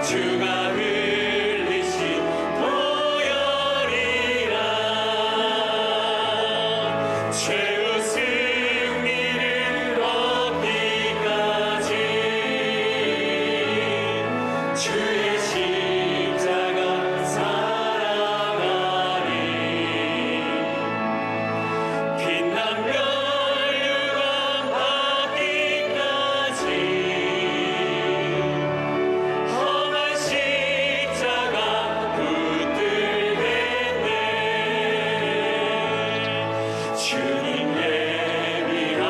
주가 흘리신 보혈이라 죄의 승리를 얻기까지 주의 십자가 사랑하리. 빛난 멸류관 받기까지 험한 십자가 붙들겠네. 주님 예비하신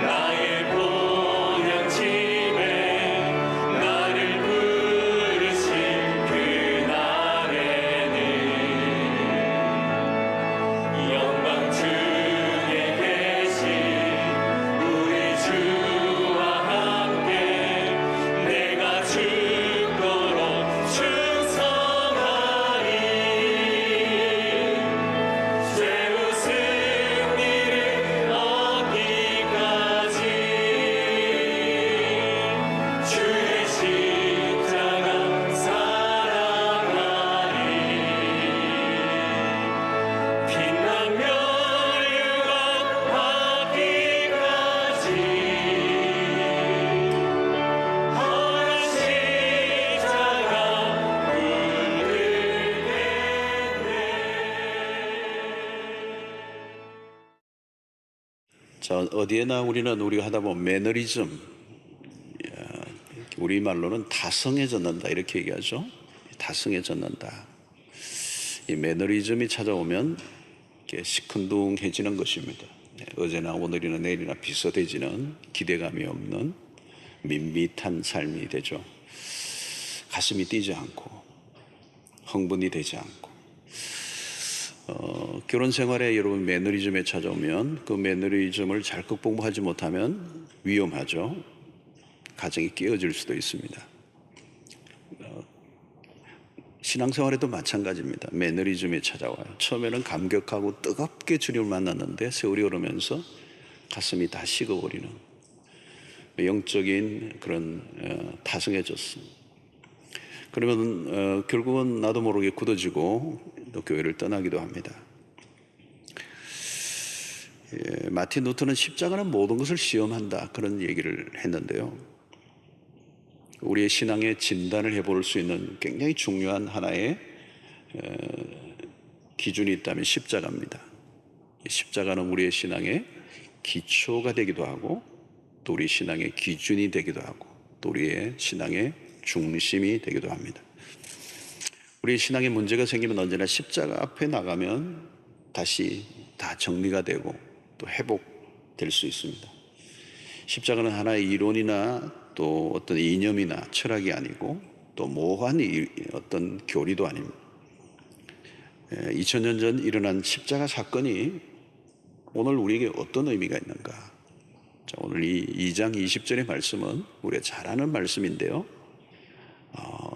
나의 보양집에 나를 부르신 그날에는 영광 중에 계신 우리 주와 함께 내가 죽도록 충성하리. 죄의 승리를 얻기까지 주의 십자가 사랑하리. 빛난 멸류관 받기까지 험한 십자가 붙들겠네. 자, 어디에나 우리가 하다 보면 매너리즘, 우리말로는 다성해졌는다 이렇게 얘기하죠. 다성해졌는다. 이 매너리즘이 찾아오면 이렇게 시큰둥해지는 것입니다. 어제나 오늘이나 내일이나 비슷해지는 기대감이 없는 밋밋한 삶이 되죠. 가슴이 뛰지 않고 흥분이 되지 않고 결혼 생활에 여러분 매너리즘에 찾아오면 그 매너리즘을 잘 극복하지 못하면 위험하죠. 가정이 깨어질 수도 있습니다. 신앙생활에도 마찬가지입니다. 매너리즘에 찾아와요. 처음에는 감격하고 뜨겁게 주님을 만났는데 세월이 흐르면서 가슴이 다 식어버리는 영적인 그런 타성해졌습니다. 그러면 결국은 나도 모르게 굳어지고 또 교회를 떠나기도 합니다. 마틴 루터는 십자가는 모든 것을 시험한다 그런 얘기를 했는데요. 우리의 신앙의 진단을 해볼 수 있는 굉장히 중요한 하나의 기준이 있다면 십자가입니다. 십자가는 우리의 신앙의 기초가 되기도 하고 또 우리 신앙의 기준이 되기도 하고 또 우리의 신앙의 중심이 되기도 합니다. 우리 신앙에 문제가 생기면 언제나 십자가 앞에 나가면 다시 다 정리가 되고 또 회복될 수 있습니다. 십자가는 하나의 이론이나 또 어떤 이념이나 철학이 아니고 또 모호한 어떤 교리도 아닙니다. 2000년 전 일어난 십자가 사건이 오늘 우리에게 어떤 의미가 있는가? 자, 오늘 이 2장 20절의 말씀은 우리가 잘 아는 말씀인데요.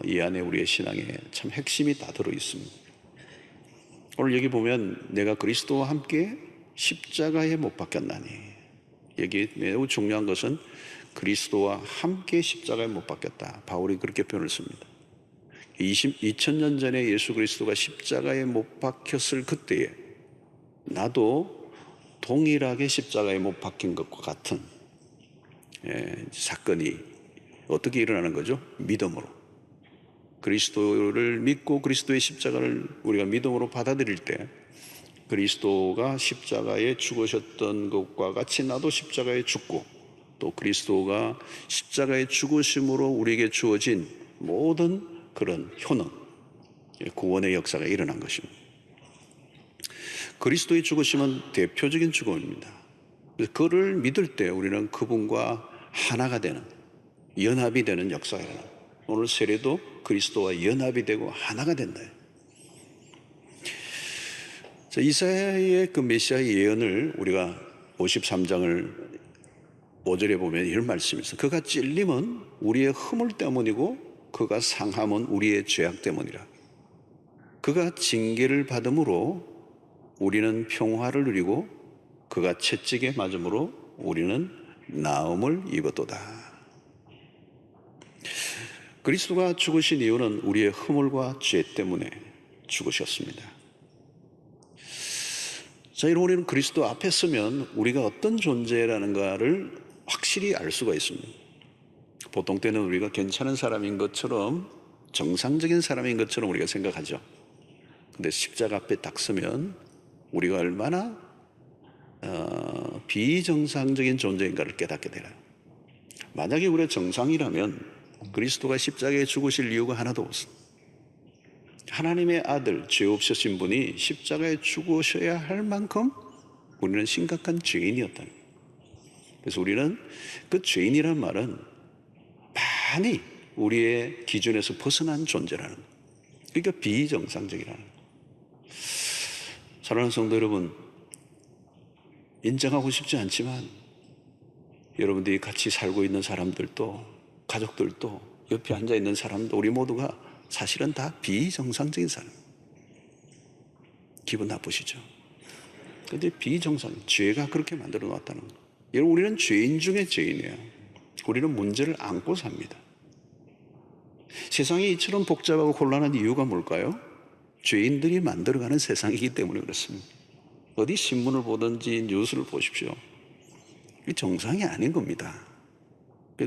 이 안에 우리의 신앙에 참 핵심이 다 들어 있습니다. 오늘 여기 보면 내가 그리스도와 함께 십자가에 못 박혔나니, 여기 매우 중요한 것은 그리스도와 함께 십자가에 못 박혔다. 바울이 그렇게 표현을 씁니다. 2000년 전에 예수 그리스도가 십자가에 못 박혔을 그때에 나도 동일하게 십자가에 못 박힌 것과 같은 사건이 어떻게 일어나는 거죠? 믿음으로. 그리스도를 믿고 그리스도의 십자가를 우리가 믿음으로 받아들일 때 그리스도가 십자가에 죽으셨던 것과 같이 나도 십자가에 죽고 또 그리스도가 십자가의 죽으심으로 우리에게 주어진 모든 그런 효능, 구원의 역사가 일어난 것입니다. 그리스도의 죽으심은 대표적인 죽음입니다. 그를 믿을 때 우리는 그분과 하나가 되는, 연합이 되는 역사가 일어납니다. 오늘 세례도 그리스도와 연합이 되고 하나가 된다. 자, 이사야의 그 메시아의 예언을 우리가 53장을 5절에 보면 이런 말씀이 있어요. 그가 찔림은 우리의 허물 때문이고 그가 상함은 우리의 죄악 때문이라. 그가 징계를 받음으로 우리는 평화를 누리고 그가 채찍에 맞음으로 우리는 나음을 입었도다. 그리스도가 죽으신 이유는 우리의 허물과 죄 때문에 죽으셨습니다. 자, 여러분, 우리는 그리스도 앞에 서면 우리가 어떤 존재라는가를 확실히 알 수가 있습니다. 보통 때는 우리가 괜찮은 사람인 것처럼, 정상적인 사람인 것처럼 우리가 생각하죠. 근데 십자가 앞에 딱 서면 우리가 얼마나 비정상적인 존재인가를 깨닫게 되나요? 만약에 우리가 정상이라면 그리스도가 십자가에 죽으실 이유가 하나도 없습니다. 하나님의 아들, 죄 없으신 분이 십자가에 죽으셔야 할 만큼 우리는 심각한 죄인이었다는 거예요. 그래서 우리는 그 죄인이란 말은 많이 우리의 기준에서 벗어난 존재라는 거예요. 그러니까 비정상적이라는 거예요. 사랑하는 성도 여러분, 인정하고 싶지 않지만 여러분들이 같이 살고 있는 사람들도, 가족들도, 옆에 앉아있는 사람도, 우리 모두가 사실은 다 비정상적인 사람. 기분 나쁘시죠? 근데 죄가 그렇게 만들어 놨다는 거예요. 여러분, 우리는 죄인 중에 죄인이에요. 우리는 문제를 안고 삽니다. 세상이 이처럼 복잡하고 곤란한 이유가 뭘까요? 죄인들이 만들어가는 세상이기 때문에 그렇습니다. 어디 신문을 보든지 뉴스를 보십시오. 이게 정상이 아닌 겁니다.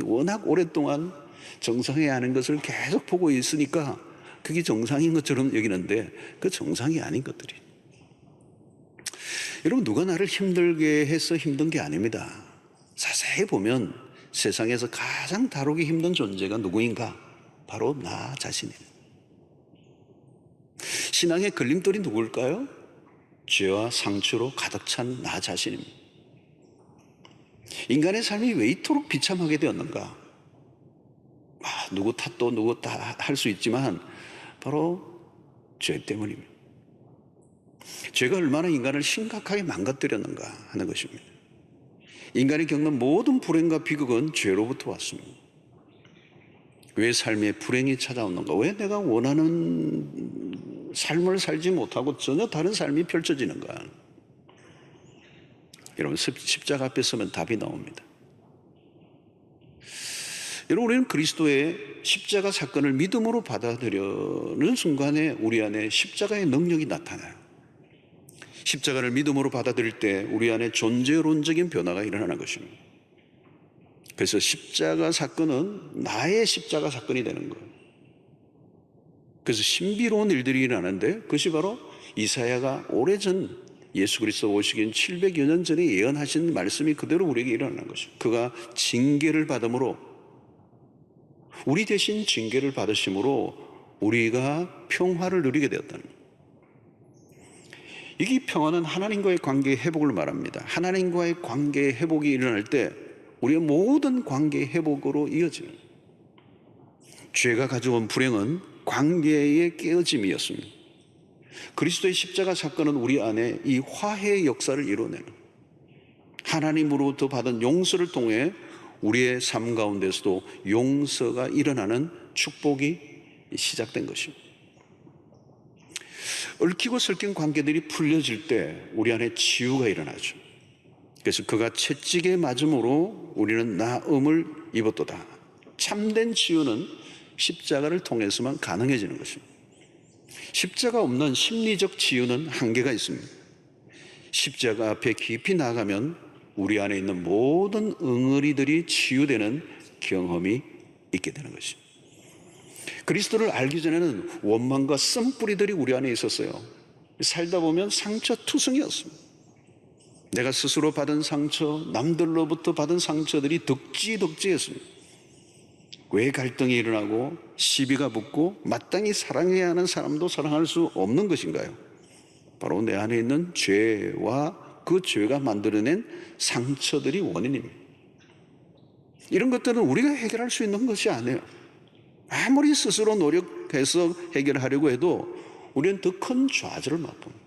워낙 오랫동안 정상이 아닌 것을 계속 보고 있으니까 그게 정상인 것처럼 여기는데 그 정상이 아닌 것들이. 여러분, 누가 나를 힘들게 해서 힘든 게 아닙니다. 자세히 보면 세상에서 가장 다루기 힘든 존재가 누구인가? 바로 나 자신입니다. 신앙의 걸림돌이 누굴까요? 죄와 상처로 가득 찬 나 자신입니다. 인간의 삶이 왜 이토록 비참하게 되었는가? 누구 탓도 누구 다 할 수 있지만 바로 죄 때문입니다. 죄가 얼마나 인간을 심각하게 망가뜨렸는가 하는 것입니다. 인간이 겪는 모든 불행과 비극은 죄로부터 왔습니다. 왜 삶에 불행이 찾아오는가? 왜 내가 원하는 삶을 살지 못하고 전혀 다른 삶이 펼쳐지는가? 여러분, 십자가 앞에 서면 답이 나옵니다. 여러분, 우리는 그리스도의 십자가 사건을 믿음으로 받아들이는 순간에 우리 안에 십자가의 능력이 나타나요. 십자가를 믿음으로 받아들일 때 우리 안에 존재론적인 변화가 일어나는 것입니다. 그래서 십자가 사건은 나의 십자가 사건이 되는 거예요. 그래서 신비로운 일들이 일어나는데 그것이 바로 이사야가 오래전 예수 그리스도 오시긴 700여 년 전에 예언하신 말씀이 그대로 우리에게 일어나는 것입니다. 그가 징계를 받음으로, 우리 대신 징계를 받으심으로 우리가 평화를 누리게 되었다는 거예요. 이 평화는 하나님과의 관계의 회복을 말합니다. 하나님과의 관계의 회복이 일어날 때 우리의 모든 관계의 회복으로 이어지는 거예요. 죄가 가져온 불행은 관계의 깨어짐이었습니다. 그리스도의 십자가 사건은 우리 안에 이 화해의 역사를 이뤄내는, 하나님으로부터 받은 용서를 통해 우리의 삶 가운데서도 용서가 일어나는 축복이 시작된 것입니다. 얽히고 설킨 관계들이 풀려질 때 우리 안에 치유가 일어나죠. 그래서 그가 채찍에 맞음으로 우리는 나음을 입었도다. 참된 치유는 십자가를 통해서만 가능해지는 것입니다. 십자가 없는 심리적 치유는 한계가 있습니다. 십자가 앞에 깊이 나가면 우리 안에 있는 모든 응어리들이 치유되는 경험이 있게 되는 것입니다. 그리스도를 알기 전에는 원망과 쓴뿌리들이 우리 안에 있었어요. 살다 보면 상처투성이었습니다. 내가 스스로 받은 상처, 남들로부터 받은 상처들이 덕지덕지했습니다. 왜 갈등이 일어나고 시비가 붙고 마땅히 사랑해야 하는 사람도 사랑할 수 없는 것인가요? 바로 내 안에 있는 죄와 그 죄가 만들어낸 상처들이 원인입니다. 이런 것들은 우리가 해결할 수 있는 것이 아니에요. 아무리 스스로 노력해서 해결하려고 해도 우리는 더 큰 좌절을 맛봅니다.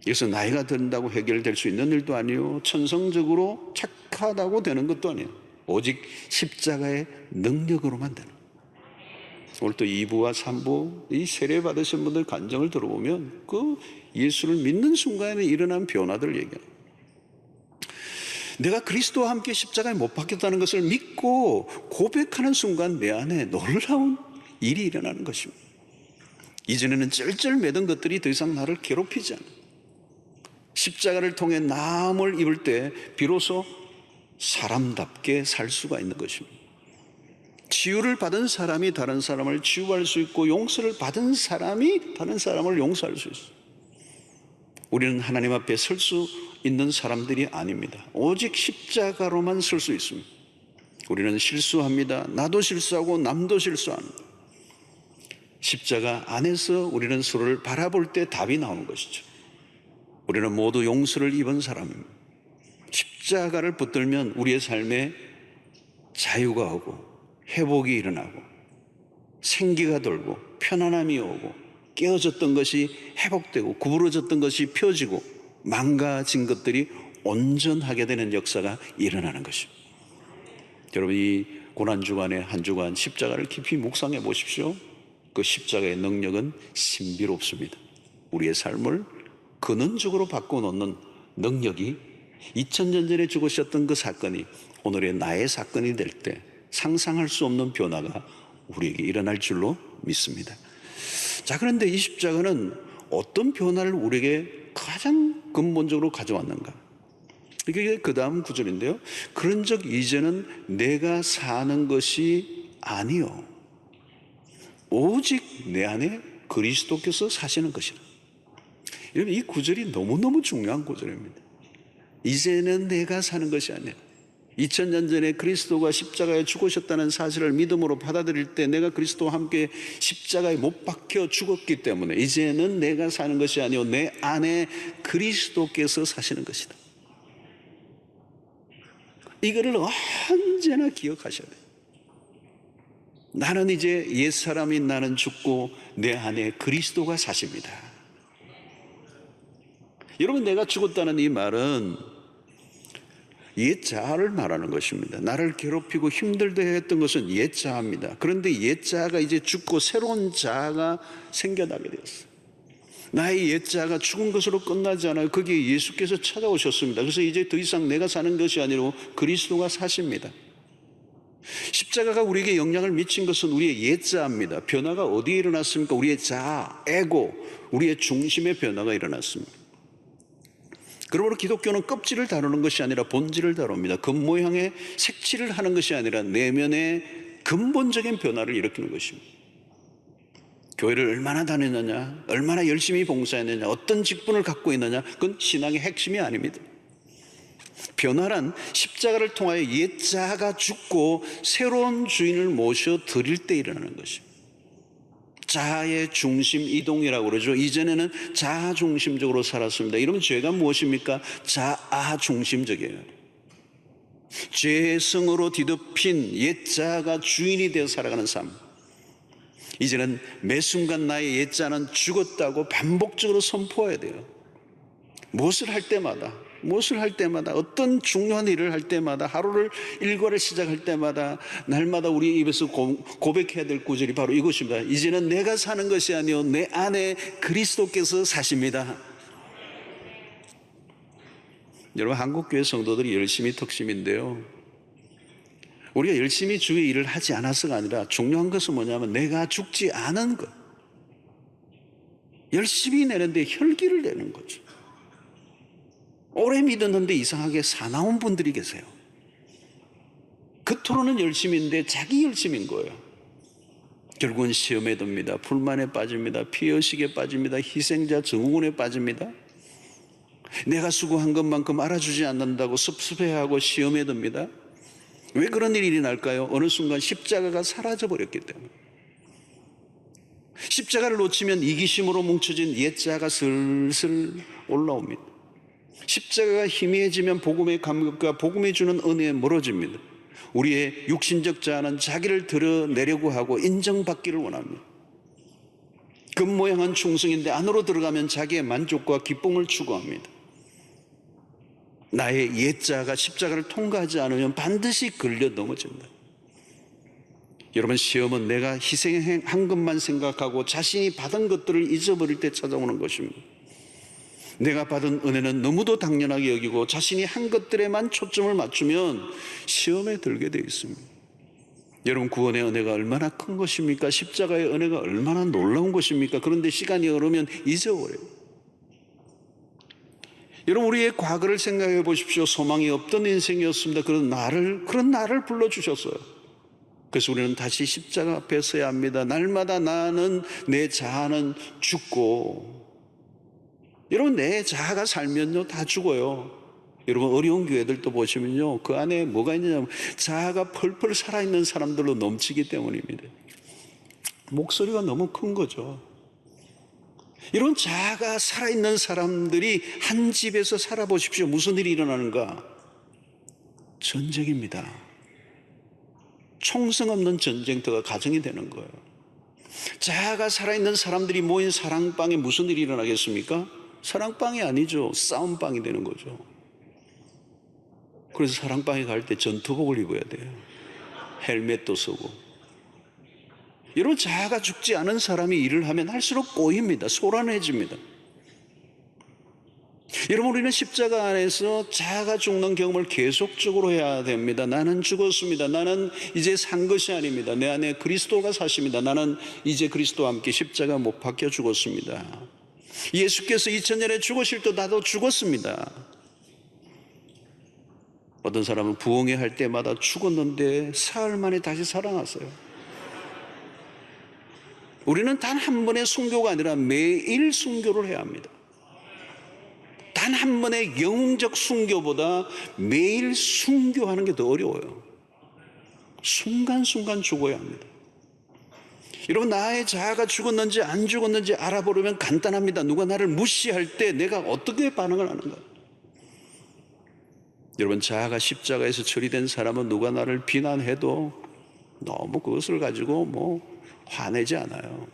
그래서 나이가 든다고 해결될 수 있는 일도 아니에요. 천성적으로 착하다고 되는 것도 아니에요. 오직 십자가의 능력으로만 되는. 오늘 또 2부와 3부 이 세례 받으신 분들 간증을 들어보면 그 예수를 믿는 순간에 일어난 변화들을 얘기해요. 내가 그리스도와 함께 십자가에 못 박혔다는 것을 믿고 고백하는 순간 내 안에 놀라운 일이 일어나는 것입니다. 이전에는 쩔쩔 매던 것들이 더 이상 나를 괴롭히지 않아. 십자가를 통해 남을 입을 때 비로소 사람답게 살 수가 있는 것입니다. 치유를 받은 사람이 다른 사람을 치유할 수 있고, 용서를 받은 사람이 다른 사람을 용서할 수 있어요. 우리는 하나님 앞에 설 수 있는 사람들이 아닙니다. 오직 십자가로만 설 수 있습니다. 우리는 실수합니다. 나도 실수하고 남도 실수합니다. 십자가 안에서 우리는 서로를 바라볼 때 답이 나오는 것이죠. 우리는 모두 용서를 입은 사람입니다. 십자가를 붙들면 우리의 삶에 자유가 오고 회복이 일어나고 생기가 돌고 편안함이 오고 깨어졌던 것이 회복되고 구부러졌던 것이 펴지고 망가진 것들이 온전하게 되는 역사가 일어나는 것입니다. 여러분, 이 고난주간의 한 주간 십자가를 깊이 묵상해 보십시오. 그 십자가의 능력은 신비롭습니다. 우리의 삶을 근원적으로 바꿔놓는 능력이 2000년 전에 죽으셨던 그 사건이 오늘의 나의 사건이 될 때 상상할 수 없는 변화가 우리에게 일어날 줄로 믿습니다. 자, 그런데 이 십자가는 어떤 변화를 우리에게 가장 근본적으로 가져왔는가? 이게 그 다음 구절인데요. 그런 적 이제는 내가 사는 것이 아니요 오직 내 안에 그리스도께서 사시는 것이다. 여러분, 이 구절이 너무너무 중요한 구절입니다. 이제는 내가 사는 것이 아니야. 2000년 전에 그리스도가 십자가에 죽으셨다는 사실을 믿음으로 받아들일 때 내가 그리스도와 함께 십자가에 못 박혀 죽었기 때문에 이제는 내가 사는 것이 아니요 내 안에 그리스도께서 사시는 것이다. 이거를 언제나 기억하셔야 돼요. 나는 이제 옛사람인 나는 죽고 내 안에 그리스도가 사십니다. 여러분, 내가 죽었다는 이 말은 옛자아를 말하는 것입니다. 나를 괴롭히고 힘들게 했던 것은 옛자아입니다. 그런데 옛자아가 이제 죽고 새로운 자아가 생겨나게 되었어요. 나의 옛자아가 죽은 것으로 끝나지 않아요. 거기에 예수께서 찾아오셨습니다. 그래서 이제 더 이상 내가 사는 것이 아니라 그리스도가 사십니다. 십자가가 우리에게 영향을 미친 것은 우리의 옛자아입니다. 변화가 어디에 일어났습니까? 우리의 자아, 에고, 우리의 중심의 변화가 일어났습니다. 그러므로 기독교는 껍질을 다루는 것이 아니라 본질을 다룹니다. 겉모양의 색칠을 하는 것이 아니라 내면의 근본적인 변화를 일으키는 것입니다. 교회를 얼마나 다녔느냐, 얼마나 열심히 봉사했느냐, 어떤 직분을 갖고 있느냐, 그건 신앙의 핵심이 아닙니다. 변화란 십자가를 통하여 옛자아가 죽고 새로운 주인을 모셔 드릴 때 일어나는 것입니다. 자아의 중심 이동이라고 그러죠. 이전에는 자아 중심적으로 살았습니다. 이러면 죄가 무엇입니까? 자아 중심적이에요. 죄의 성으로 뒤덮인 옛자아가 주인이 되어 살아가는 삶. 이제는 매 순간 나의 옛자아는 죽었다고 반복적으로 선포해야 돼요. 무엇을 할 때마다 어떤 중요한 일을 할 때마다, 하루를 일과를 시작할 때마다, 날마다 우리 입에서 고백해야 될 구절이 바로 이것입니다. 이제는 내가 사는 것이 아니요 내 안에 그리스도께서 사십니다. 여러분, 한국교회 성도들이 열심히 특심인데요, 우리가 열심히 주의 일을 하지 않아서가 아니라 중요한 것은 뭐냐면 내가 죽지 않은 것, 열심히 내는데 혈기를 내는 거죠. 오래 믿었는데 이상하게 사나운 분들이 계세요. 겉으로는 열심인데 자기 열심인 거예요. 결국은 시험에 듭니다. 불만에 빠집니다. 피의식에 빠집니다. 희생자 증후군에 빠집니다. 내가 수고한 것만큼 알아주지 않는다고 섭섭해하고 시험에 듭니다. 왜 그런 일이 날까요? 어느 순간 십자가가 사라져버렸기 때문에. 십자가를 놓치면 이기심으로 뭉쳐진 옛자가 슬슬 올라옵니다. 십자가가 희미해지면 복음의 감격과 복음이 주는 은혜에 멀어집니다. 우리의 육신적 자아는 자기를 드러내려고 하고 인정받기를 원합니다. 겉모양은 충성인데 안으로 들어가면 자기의 만족과 기쁨을 추구합니다. 나의 옛자아가 십자가를 통과하지 않으면 반드시 걸려 넘어진다. 여러분, 시험은 내가 희생한 것만 생각하고 자신이 받은 것들을 잊어버릴 때 찾아오는 것입니다. 내가 받은 은혜는 너무도 당연하게 여기고 자신이 한 것들에만 초점을 맞추면 시험에 들게 되어 있습니다. 여러분, 구원의 은혜가 얼마나 큰 것입니까? 십자가의 은혜가 얼마나 놀라운 것입니까? 그런데 시간이 흐르면 잊어버려요. 여러분, 우리의 과거를 생각해 보십시오. 소망이 없던 인생이었습니다. 그런 나를 불러주셨어요. 그래서 우리는 다시 십자가 앞에 서야 합니다. 날마다 나는, 내 자아는 죽고, 여러분, 내 자아가 살면요 다 죽어요. 여러분, 어려운 교회들도 보시면요 그 안에 뭐가 있느냐면 자아가 펄펄 살아있는 사람들로 넘치기 때문입니다. 목소리가 너무 큰 거죠. 이런 자아가 살아있는 사람들이 한 집에서 살아보십시오. 무슨 일이 일어나는가? 전쟁입니다. 총성 없는 전쟁터가 가정이 되는 거예요. 자아가 살아있는 사람들이 모인 사랑방에 무슨 일이 일어나겠습니까? 사랑방이 아니죠. 싸움방이 되는 거죠. 그래서 사랑방에 갈 때 전투복을 입어야 돼요. 헬멧도 쓰고. 여러분, 자아가 죽지 않은 사람이 일을 하면 할수록 꼬입니다. 소란해집니다. 여러분, 우리는 십자가 안에서 자아가 죽는 경험을 계속적으로 해야 됩니다. 나는 죽었습니다. 나는 이제 산 것이 아닙니다. 내 안에 그리스도가 사십니다. 나는 이제 그리스도와 함께 십자가 못 박혀 죽었습니다. 예수께서 2000년에 죽으실 때 나도 죽었습니다. 어떤 사람은 부흥회 할 때마다 죽었는데 사흘 만에 다시 살아났어요. 우리는 단 한 번의 순교가 아니라 매일 순교를 해야 합니다. 단 한 번의 영웅적 순교보다 매일 순교하는 게 더 어려워요. 순간순간 죽어야 합니다. 여러분, 나의 자아가 죽었는지 안 죽었는지 알아보려면 간단합니다. 누가 나를 무시할 때 내가 어떻게 반응을 하는가? 여러분, 자아가 십자가에서 처리된 사람은 누가 나를 비난해도 너무 그것을 가지고 화내지 않아요.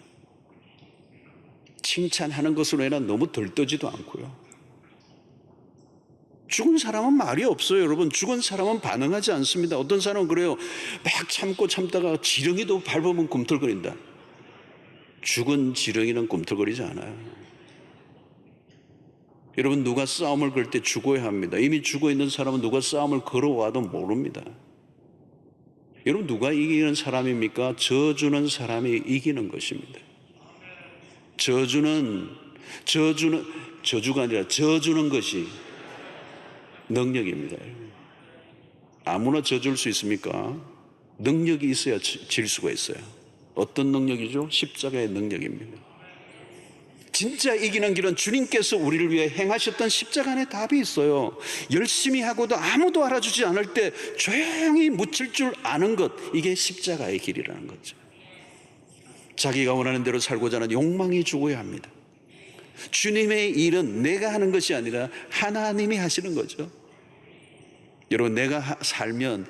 칭찬하는 것으로 인해 너무 들떠지도 않고요. 죽은 사람은 말이 없어요. 여러분, 죽은 사람은 반응하지 않습니다. 어떤 사람은 그래요. 막 참다가 지렁이도 밟으면 꿈틀거린다. 죽은 지렁이는 꿈틀거리지 않아요. 여러분, 누가 싸움을 걸 때 죽어야 합니다. 이미 죽어 있는 사람은 누가 싸움을 걸어와도 모릅니다. 여러분, 누가 이기는 사람입니까? 저주는 사람이 이기는 것입니다. 저주가 아니라 저주는 것이 능력입니다. 아무나 저줄 수 있습니까? 능력이 있어야 질 수가 있어요. 어떤 능력이죠? 십자가의 능력입니다. 진짜 이기는 길은 주님께서 우리를 위해 행하셨던 십자가 안에 답이 있어요. 열심히 하고도 아무도 알아주지 않을 때 조용히 묻힐 줄 아는 것, 이게 십자가의 길이라는 거죠. 자기가 원하는 대로 살고자 하는 욕망이 죽어야 합니다. 주님의 일은 내가 하는 것이 아니라 하나님이 하시는 거죠. 여러분, 내가 살면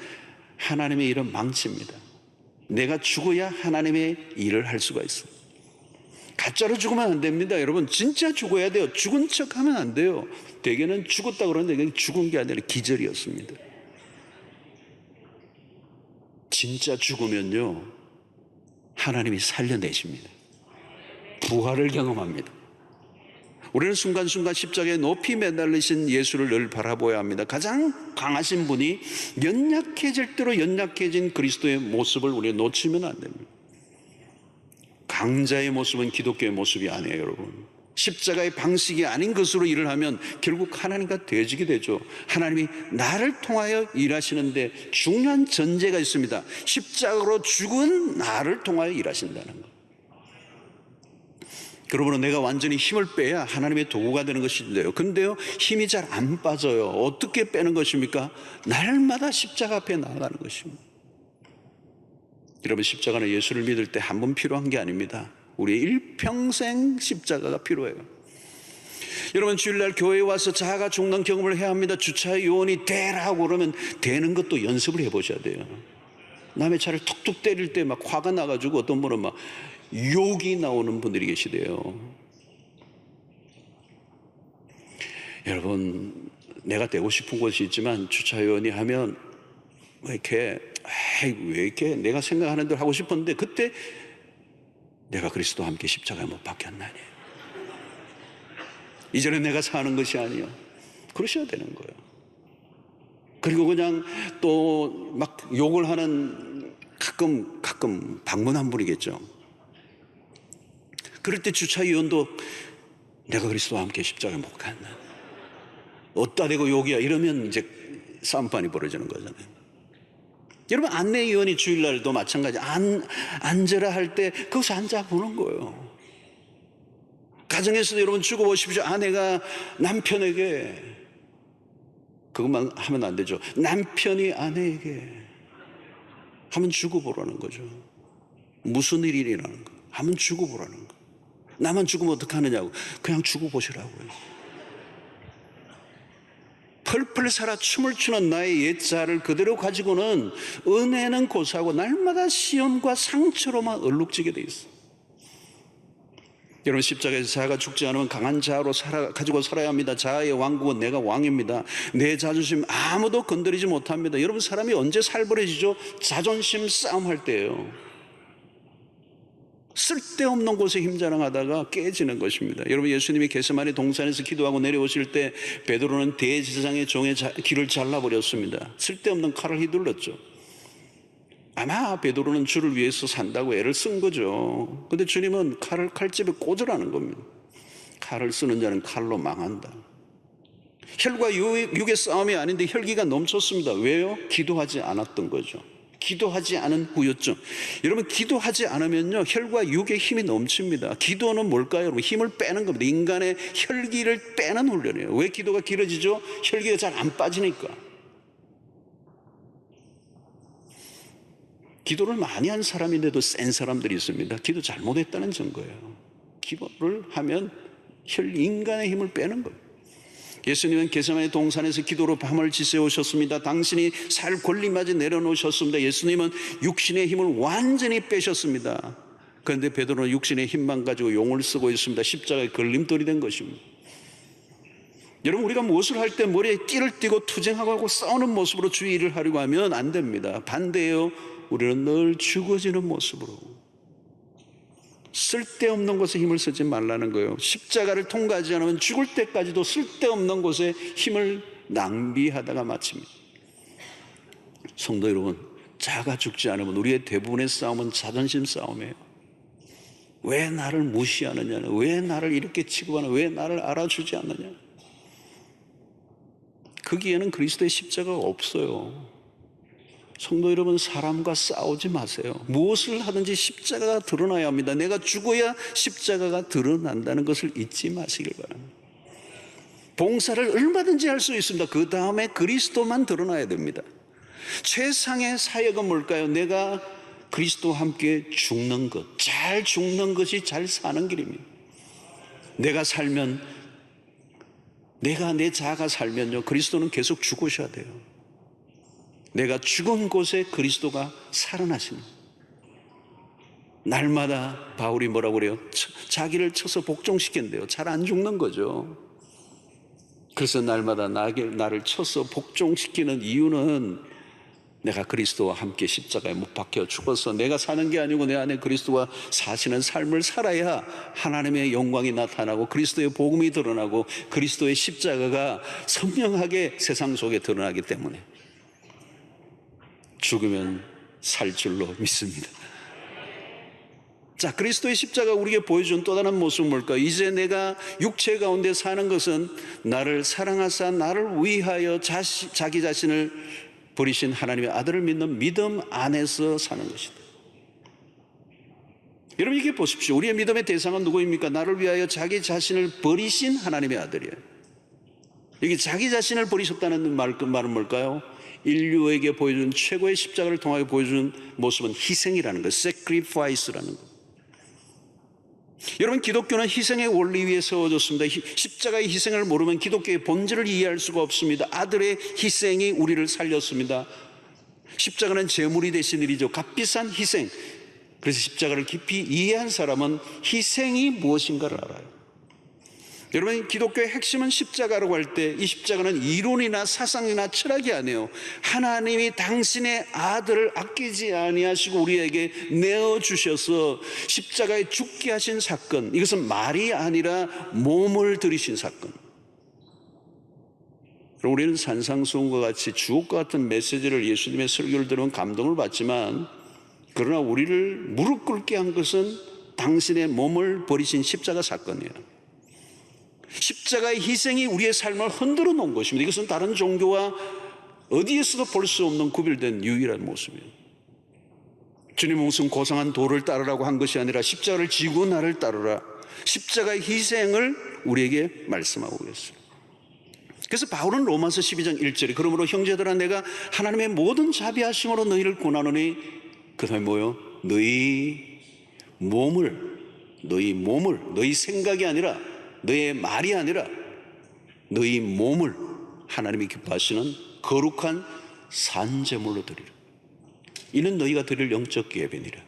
하나님의 일은 망칩니다. 내가 죽어야 하나님의 일을 할 수가 있어요. 가짜로 죽으면 안 됩니다. 여러분, 진짜 죽어야 돼요. 죽은 척 하면 안 돼요. 대개는 죽었다 그러는데 그게 죽은 게 아니라 기절이었습니다. 진짜 죽으면요 하나님이 살려내십니다. 부활을 경험합니다. 우리는 순간순간 십자가에 높이 매달리신 예수를 늘 바라보아야 합니다. 가장 강하신 분이 연약해질 대로 연약해진 그리스도의 모습을 우리가 놓치면 안 됩니다. 강자의 모습은 기독교의 모습이 아니에요, 여러분. 십자가의 방식이 아닌 것으로 일을 하면 결국 하나님과 대적이 되죠. 하나님이 나를 통하여 일하시는데 중요한 전제가 있습니다. 십자가로 죽은 나를 통하여 일하신다는 것. 그러므로 내가 완전히 힘을 빼야 하나님의 도구가 되는 것인데요. 근데요, 힘이 잘 안 빠져요. 어떻게 빼는 것입니까? 날마다 십자가 앞에 나아가는 것입니다. 여러분, 십자가는 예수를 믿을 때 한 번 필요한 게 아닙니다. 우리의 일평생 십자가가 필요해요. 여러분, 주일날 교회에 와서 자아가 죽는 경험을 해야 합니다. 주차의 요원이 대라고 그러면 되는 것도 연습을 해보셔야 돼요. 남의 차를 툭툭 때릴 때 막 화가 나가지고 어떤 분은 막 욕이 나오는 분들이 계시대요. 여러분, 내가 되고 싶은 것이 있지만 주차요원이 하면 왜 이렇게 내가 생각하는 대로 하고 싶었는데 그때 내가 그리스도와 함께 십자가에 못 박혔나니. 이전에 내가 사는 것이 아니요. 그러셔야 되는 거예요. 그리고 그냥 또 막 욕을 하는 가끔 방문한 분이겠죠. 그럴 때 주차위원도 내가 그리스도와 함께 십자가에 못 갔나, 어디다 대고 욕이야, 이러면 이제 싸움판이 벌어지는 거잖아요. 여러분, 안내위원이 주일날도 마찬가지. 앉으라 할 때 거기서 앉아보는 거예요. 가정에서도 여러분 죽어보십시오. 아내가 남편에게, 그것만 하면 안 되죠. 남편이 아내에게 한번 죽어보라는 거죠. 무슨 일이 일어나는 거, 한번 죽어보라는 거. 나만 죽으면 어떡하느냐고. 그냥 죽어보시라고요. 펄펄 살아 춤을 추는 나의 옛자를 그대로 가지고는 은혜는 고사하고 날마다 시험과 상처로만 얼룩지게 돼 있어. 여러분, 십자가에서 자아가 죽지 않으면 강한 자아로 가지고 살아야 합니다. 자아의 왕국은 내가 왕입니다. 내 자존심 아무도 건드리지 못합니다. 여러분, 사람이 언제 살벌해지죠? 자존심 싸움할 때예요. 쓸데없는 곳에 힘자랑하다가 깨지는 것입니다. 여러분, 예수님이 겟세마네 동산에서 기도하고 내려오실 때 베드로는 대제사장의 종의 귀를 잘라버렸습니다. 쓸데없는 칼을 휘둘렀죠. 아마 베드로는 주를 위해서 산다고 애를 쓴 거죠. 그런데 주님은 칼을 칼집에 꽂으라는 겁니다. 칼을 쓰는 자는 칼로 망한다. 혈과 육의 싸움이 아닌데 혈기가 넘쳤습니다. 왜요? 기도하지 않았던 거죠. 기도하지 않은 후유증. 여러분, 기도하지 않으면요, 혈과 육의 힘이 넘칩니다. 기도는 뭘까요? 여러분, 힘을 빼는 겁니다. 인간의 혈기를 빼는 훈련이에요. 왜 기도가 길어지죠? 혈기가 잘 안 빠지니까. 기도를 많이 한 사람인데도 센 사람들이 있습니다. 기도 잘못했다는 증거예요. 기도를 하면 인간의 힘을 빼는 거예요. 예수님은 겟세마네 동산에서 기도로 밤을 지새우셨습니다. 당신이 살 권리마저 내려놓으셨습니다. 예수님은 육신의 힘을 완전히 빼셨습니다. 그런데 베드로는 육신의 힘만 가지고 용을 쓰고 있습니다. 십자가의 걸림돌이 된 것입니다. 여러분, 우리가 무엇을 할 때 머리에 띠를 띠고 투쟁하고 싸우는 모습으로 주의 일을 하려고 하면 안 됩니다. 반대예요. 우리는 늘 죽어지는 모습으로, 쓸데없는 곳에 힘을 쓰지 말라는 거예요. 십자가를 통과하지 않으면 죽을 때까지도 쓸데없는 곳에 힘을 낭비하다가 마칩니다. 성도 여러분, 자가 죽지 않으면 우리의 대부분의 싸움은 자존심 싸움이에요. 왜 나를 무시하느냐, 왜 나를 이렇게 취급하느냐, 왜 나를 알아주지 않느냐. 거기에는 그리스도의 십자가가 없어요. 성도 여러분, 사람과 싸우지 마세요. 무엇을 하든지 십자가가 드러나야 합니다. 내가 죽어야 십자가가 드러난다는 것을 잊지 마시길 바랍니다. 봉사를 얼마든지 할 수 있습니다. 그 다음에 그리스도만 드러나야 됩니다. 최상의 사역은 뭘까요? 내가 그리스도와 함께 죽는 것, 잘 죽는 것이 잘 사는 길입니다. 내가 살면, 내가 내 자아가 살면요, 그리스도는 계속 죽으셔야 돼요. 내가 죽은 곳에 그리스도가 살아나시는, 날마다 바울이 뭐라고 그래요? 자기를 쳐서 복종시킨대요. 잘 안 죽는 거죠. 그래서 날마다 나를 쳐서 복종시키는 이유는 내가 그리스도와 함께 십자가에 못 박혀 죽어서 내가 사는 게 아니고 내 안에 그리스도와 사시는 삶을 살아야 하나님의 영광이 나타나고 그리스도의 복음이 드러나고 그리스도의 십자가가 선명하게 세상 속에 드러나기 때문에 죽으면 살 줄로 믿습니다. 자, 그리스도의 십자가 우리에게 보여준 또 다른 모습은 뭘까요? 이제 내가 육체 가운데 사는 것은 나를 사랑하사 나를 위하여 자기 자신을 버리신 하나님의 아들을 믿는 믿음 안에서 사는 것이다. 여러분, 이게 보십시오. 우리의 믿음의 대상은 누구입니까? 나를 위하여 자기 자신을 버리신 하나님의 아들이에요. 여기 자기 자신을 버리셨다는 말은 뭘까요? 인류에게 보여준 최고의 십자가를 통하여 보여준 모습은 희생이라는 거예요. sacrifice라는 거예요. 여러분, 기독교는 희생의 원리 위에 세워졌습니다. 십자가의 희생을 모르면 기독교의 본질을 이해할 수가 없습니다. 아들의 희생이 우리를 살렸습니다. 십자가는 제물이 되신 일이죠. 값비싼 희생. 그래서 십자가를 깊이 이해한 사람은 희생이 무엇인가를 알아요. 여러분, 기독교의 핵심은 십자가라고 할 때 이 십자가는 이론이나 사상이나 철학이 아니에요. 하나님이 당신의 아들을 아끼지 아니하시고 우리에게 내어주셔서 십자가에 죽게 하신 사건, 이것은 말이 아니라 몸을 들이신 사건. 우리는 산상수훈과 같이 주옥과 같은 메시지를, 예수님의 설교를 들으면 감동을 받지만, 그러나 우리를 무릎 꿇게 한 것은 당신의 몸을 버리신 십자가 사건이에요. 십자가의 희생이 우리의 삶을 흔들어 놓은 것입니다. 이것은 다른 종교와 어디에서도 볼 수 없는 구별된 유일한 모습이에요. 주님은 무슨 고상한 도를 따르라고 한 것이 아니라 십자가를 지고 나를 따르라, 십자가의 희생을 우리에게 말씀하고 계세요. 그래서 바울은 로마서 12장 1절에 그러므로 형제들아 내가 하나님의 모든 자비하심으로 너희를 권하노니, 그 다음에 뭐요? 너희 몸을 너희 생각이 아니라, 너의 말이 아니라 너희 몸을 하나님이 기뻐하시는 거룩한 산제물로 드리라. 이는 너희가 드릴 영적 예배니라.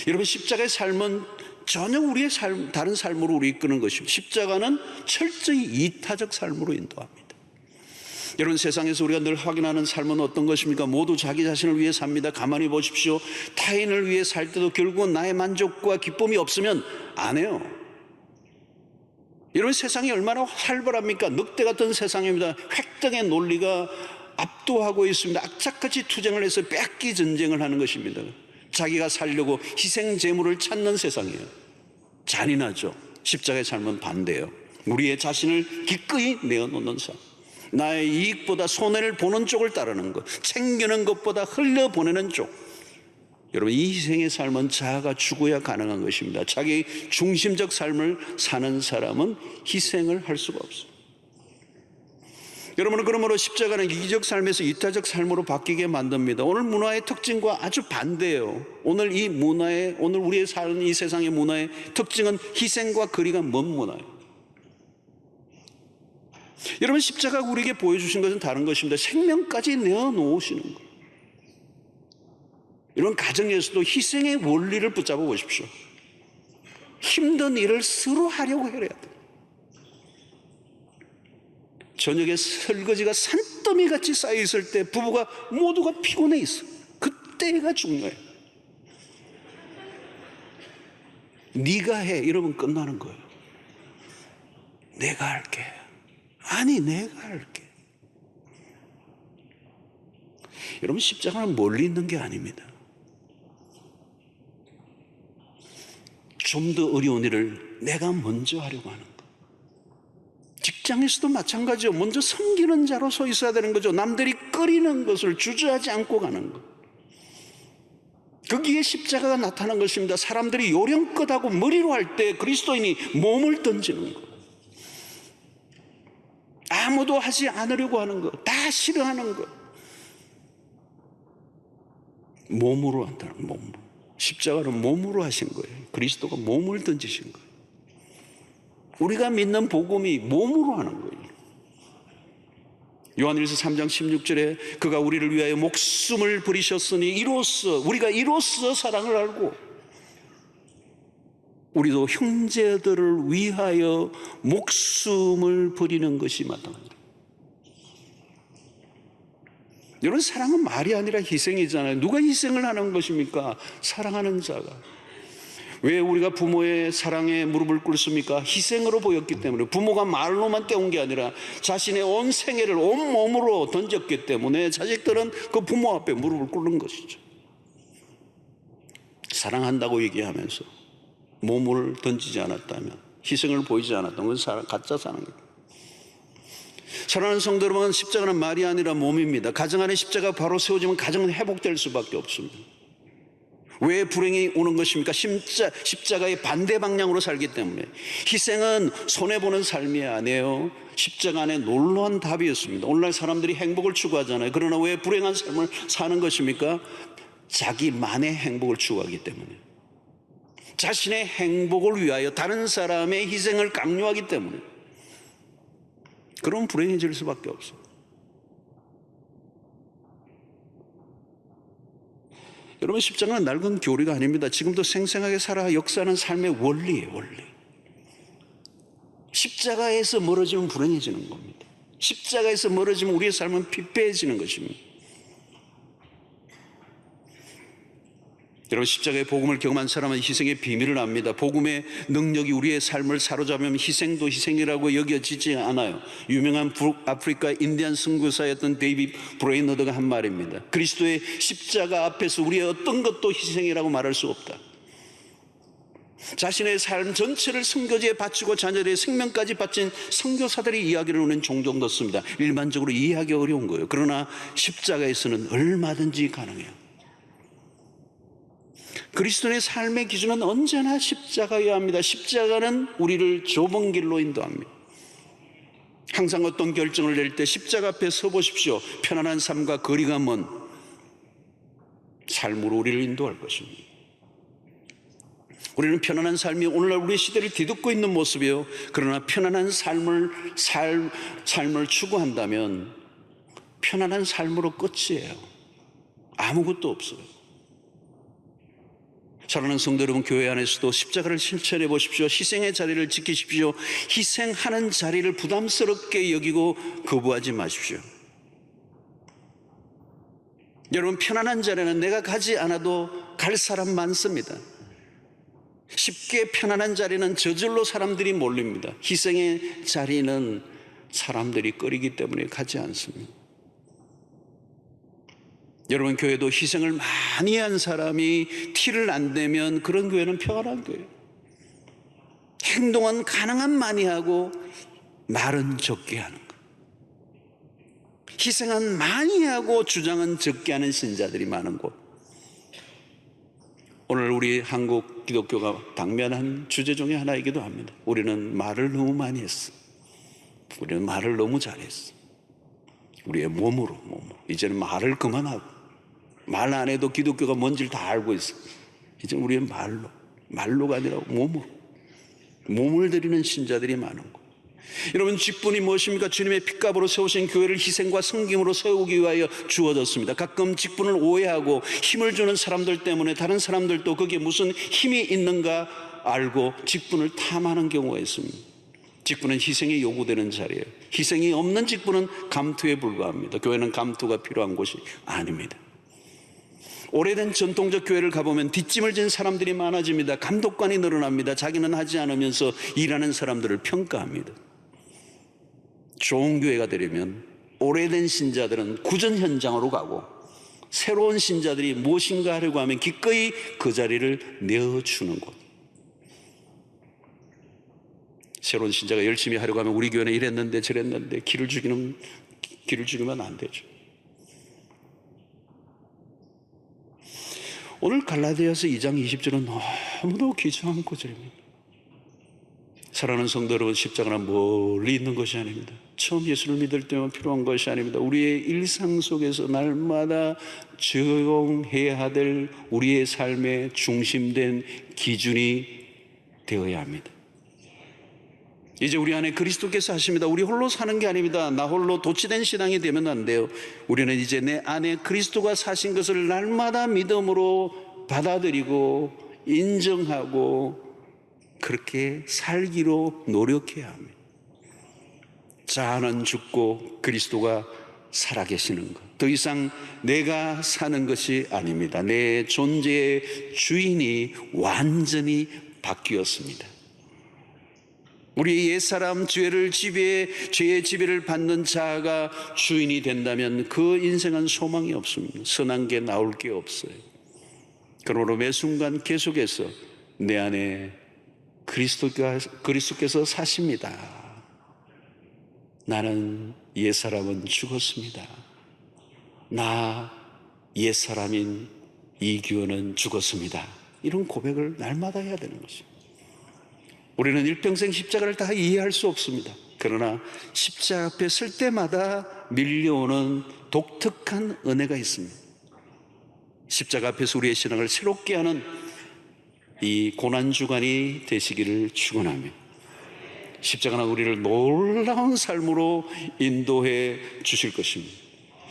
여러분, 십자가의 삶은 전혀 우리의 삶, 다른 삶으로 우리 이끄는 것입니다. 십자가는 철저히 이타적 삶으로 인도합니다. 여러분, 세상에서 우리가 늘 확인하는 삶은 어떤 것입니까? 모두 자기 자신을 위해 삽니다. 가만히 보십시오. 타인을 위해 살 때도 결국은 나의 만족과 기쁨이 없으면 안 해요. 여러분, 세상이 얼마나 활발합니까? 늑대 같은 세상입니다. 획득의 논리가 압도하고 있습니다. 악착같이 투쟁을 해서 뺏기 전쟁을 하는 것입니다. 자기가 살려고 희생 제물을 찾는 세상이에요. 잔인하죠. 십자가의 삶은 반대예요. 우리의 자신을 기꺼이 내어놓는 삶, 나의 이익보다 손해를 보는 쪽을 따르는 것, 챙기는 것보다 흘려보내는 쪽. 여러분, 이 희생의 삶은 자아가 죽어야 가능한 것입니다. 자기 중심적 삶을 사는 사람은 희생을 할 수가 없어요. 여러분은 그러므로 십자가는 이기적 삶에서 이타적 삶으로 바뀌게 만듭니다. 오늘 문화의 특징과 아주 반대예요. 오늘 우리의 사는 이 세상의 문화의 특징은 희생과 거리가 먼 문화예요. 여러분, 십자가가 우리에게 보여주신 것은 다른 것입니다. 생명까지 내어놓으시는 거예요. 이런 가정에서도 희생의 원리를 붙잡아 보십시오. 힘든 일을 서로 하려고 해야 돼요. 저녁에 설거지가 산더미같이 쌓여있을 때 부부가 모두가 피곤해 있어. 그때가 중요해요. 네가 해 이러면 끝나는 거예요. 내가 할게. 아니, 내가 할게. 여러분, 십자가는 멀리 있는 게 아닙니다. 좀 더 어려운 일을 내가 먼저 하려고 하는 것. 직장에서도 마찬가지요. 먼저 섬기는 자로 서 있어야 되는 거죠. 남들이 끓이는 것을 주저하지 않고 가는 것. 거기에 십자가가 나타난 것입니다. 사람들이 요령껏 하고 머리로 할 때 그리스도인이 몸을 던지는 것. 아무도 하지 않으려고 하는 것. 다 싫어하는 것. 몸으로 한다는, 몸으로. 십자가는 몸으로 하신 거예요. 그리스도가 몸을 던지신 거예요. 우리가 믿는 복음이 몸으로 하는 거예요. 요한일서 3장 16절에 그가 우리를 위하여 목숨을 버리셨으니 우리가 이로써 사랑을 알고 우리도 형제들을 위하여 목숨을 버리는 것이 마땅합니다. 여러분, 사랑은 말이 아니라 희생이잖아요. 누가 희생을 하는 것입니까? 사랑하는 자가. 왜 우리가 부모의 사랑에 무릎을 꿇습니까? 희생으로 보였기 때문에. 부모가 말로만 때운 게 아니라 자신의 온 생애를 온 몸으로 던졌기 때문에 자식들은 그 부모 앞에 무릎을 꿇는 것이죠. 사랑한다고 얘기하면서 몸을 던지지 않았다면, 희생을 보이지 않았다면 그건 가짜 사랑입니다. 사랑하는 성도 여러분, 십자가는 말이 아니라 몸입니다. 가정 안에 십자가 바로 세워지면 가정은 회복될 수밖에 없습니다. 왜 불행이 오는 것입니까? 십자가의 반대 방향으로 살기 때문에. 희생은 손해보는 삶이 아니에요. 십자가 안에 놀라운 답이 있습니다. 오늘날 사람들이 행복을 추구하잖아요. 그러나 왜 불행한 삶을 사는 것입니까? 자기만의 행복을 추구하기 때문에. 자신의 행복을 위하여 다른 사람의 희생을 강요하기 때문에. 그럼 불행해질 수밖에 없어요. 여러분, 십자가는 낡은 교리가 아닙니다. 지금도 생생하게 살아 역사하는 삶의 원리예요, 원리. 십자가에서 멀어지면 불행해지는 겁니다. 십자가에서 멀어지면 우리의 삶은 피폐해지는 것입니다. 여러분, 십자가의 복음을 경험한 사람은 희생의 비밀을 압니다. 복음의 능력이 우리의 삶을 사로잡으면 희생도 희생이라고 여겨지지 않아요. 유명한 북아프리카 인디안 선교사였던 데이비드 브레이너드가 한 말입니다. 그리스도의 십자가 앞에서 우리의 어떤 것도 희생이라고 말할 수 없다. 자신의 삶 전체를 선교지에 바치고 자녀들의 생명까지 바친 선교사들의 이야기를 우리는 종종 듣습니다. 일반적으로 이해하기 어려운 거예요. 그러나 십자가에서는 얼마든지 가능해요. 그리스도의 삶의 기준은 언제나 십자가여야 합니다. 십자가는 우리를 좁은 길로 인도합니다. 항상 어떤 결정을 낼 때 십자가 앞에 서 보십시오. 편안한 삶과 거리가 먼 삶으로 우리를 인도할 것입니다. 우리는 편안한 삶이 오늘날 우리 시대를 뒤덮고 있는 모습이에요. 그러나 편안한 삶을 추구한다면 편안한 삶으로 끝이에요. 아무것도 없어요. 사랑하는 성도 여러분, 교회 안에서도 십자가를 실천해 보십시오. 희생의 자리를 지키십시오. 희생하는 자리를 부담스럽게 여기고 거부하지 마십시오. 여러분, 편안한 자리는 내가 가지 않아도 갈 사람 많습니다. 쉽게 편안한 자리는 저절로 사람들이 몰립니다. 희생의 자리는 사람들이 꺼리기 때문에 가지 않습니다. 여러분, 교회도 희생을 많이 한 사람이 티를 안 내면 그런 교회는 평안한 교회예요. 행동은 가능한 많이 하고 말은 적게 하는 것. 희생은 많이 하고 주장은 적게 하는 신자들이 많은 곳. 오늘 우리 한국 기독교가 당면한 주제 중에 하나이기도 합니다. 우리는 말을 너무 많이 했어. 우리는 말을 너무 잘했어. 우리의 몸으로. 이제는 말을 그만하고, 말 안 해도 기독교가 뭔지를 다 알고 있어. 이제 우리의 말로가 아니라 몸을 들이는 신자들이 많은 거. 여러분, 직분이 무엇입니까? 주님의 핏값으로 세우신 교회를 희생과 섬김으로 세우기 위하여 주어졌습니다. 가끔 직분을 오해하고 힘을 주는 사람들 때문에 다른 사람들도 거기에 무슨 힘이 있는가 알고 직분을 탐하는 경우가 있습니다. 직분은 희생이 요구되는 자리예요. 희생이 없는 직분은 감투에 불과합니다. 교회는 감투가 필요한 곳이 아닙니다. 오래된 전통적 교회를 가보면 뒷짐을 진 사람들이 많아집니다. 감독관이 늘어납니다. 자기는 하지 않으면서 일하는 사람들을 평가합니다. 좋은 교회가 되려면 오래된 신자들은 구전 현장으로 가고, 새로운 신자들이 무엇인가 하려고 하면 기꺼이 그 자리를 내어주는 곳. 새로운 신자가 열심히 하려고 하면 우리 교회는 이랬는데 저랬는데 기를 죽이면 안 되죠. 오늘 갈라디아서 2장 20절은 너무도 귀중한 구절입니다. 사랑하는 성도 여러분, 십자가는 멀리 있는 것이 아닙니다. 처음 예수를 믿을 때만 필요한 것이 아닙니다. 우리의 일상 속에서 날마다 적용해야 될 우리의 삶의 중심된 기준이 되어야 합니다. 이제 우리 안에 그리스도께서 하십니다. 우리 홀로 사는 게 아닙니다. 나 홀로 도취된 신앙이 되면 안 돼요. 우리는 이제 내 안에 그리스도가 사신 것을 날마다 믿음으로 받아들이고 인정하고 그렇게 살기로 노력해야 합니다. 자아는 죽고 그리스도가 살아계시는 것. 더 이상 내가 사는 것이 아닙니다. 내 존재의 주인이 완전히 바뀌었습니다. 우리 옛사람 죄의 지배를 받는 자가 주인이 된다면 그 인생은 소망이 없습니다. 선한 게 나올 게 없어요. 그러므로 매 순간 계속해서 내 안에 그리스도께서 사십니다. 나는 옛사람은 죽었습니다. 나 옛사람인 이규원은 죽었습니다. 이런 고백을 날마다 해야 되는 것입니다. 우리는 일평생 십자가를 다 이해할 수 없습니다. 그러나 십자가 앞에 설 때마다 밀려오는 독특한 은혜가 있습니다. 십자가 앞에서 우리의 신앙을 새롭게 하는 이 고난주간이 되시기를 축원하며, 십자가는 우리를 놀라운 삶으로 인도해 주실 것입니다.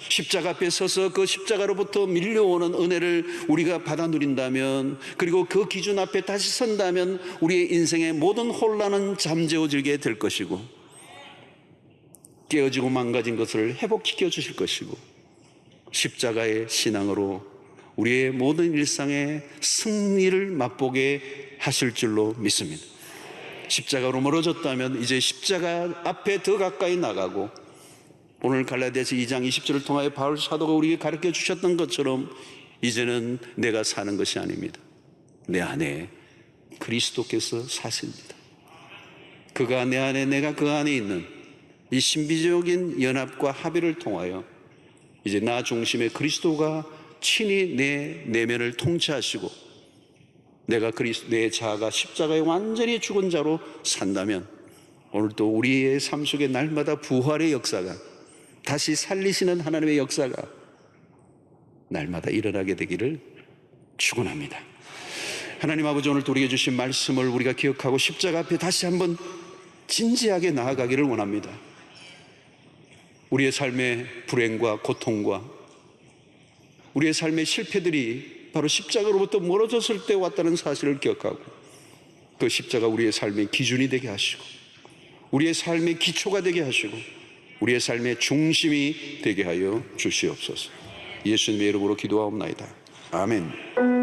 십자가 앞에 서서 그 십자가로부터 밀려오는 은혜를 우리가 받아 누린다면, 그리고 그 기준 앞에 다시 선다면 우리의 인생의 모든 혼란은 잠재워지게 될 것이고, 깨어지고 망가진 것을 회복시켜 주실 것이고, 십자가의 신앙으로 우리의 모든 일상의 승리를 맛보게 하실 줄로 믿습니다. 십자가로 멀어졌다면 이제 십자가 앞에 더 가까이 나가고, 오늘 갈라디아서 2장 20절을 통하여 바울 사도가 우리에게 가르쳐 주셨던 것처럼 이제는 내가 사는 것이 아닙니다. 내 안에 그리스도께서 사십니다. 그가 내 안에, 내가 그 안에 있는 이 신비적인 연합과 합의를 통하여 이제 나 중심의 그리스도가 친히 내 내면을 통치하시고, 내가 내 자아가 십자가에 완전히 죽은 자로 산다면 오늘도 우리의 삶 속에 날마다 부활의 역사가, 다시 살리시는 하나님의 역사가 날마다 일어나게 되기를 축원합니다. 하나님 아버지, 오늘도 우리에게 주신 말씀을 우리가 기억하고 십자가 앞에 다시 한번 진지하게 나아가기를 원합니다. 우리의 삶의 불행과 고통과 우리의 삶의 실패들이 바로 십자가로부터 멀어졌을 때 왔다는 사실을 기억하고, 그 십자가 우리의 삶의 기준이 되게 하시고, 우리의 삶의 기초가 되게 하시고, 우리의 삶의 중심이 되게 하여 주시옵소서. 예수님의 이름으로 기도하옵나이다. 아멘.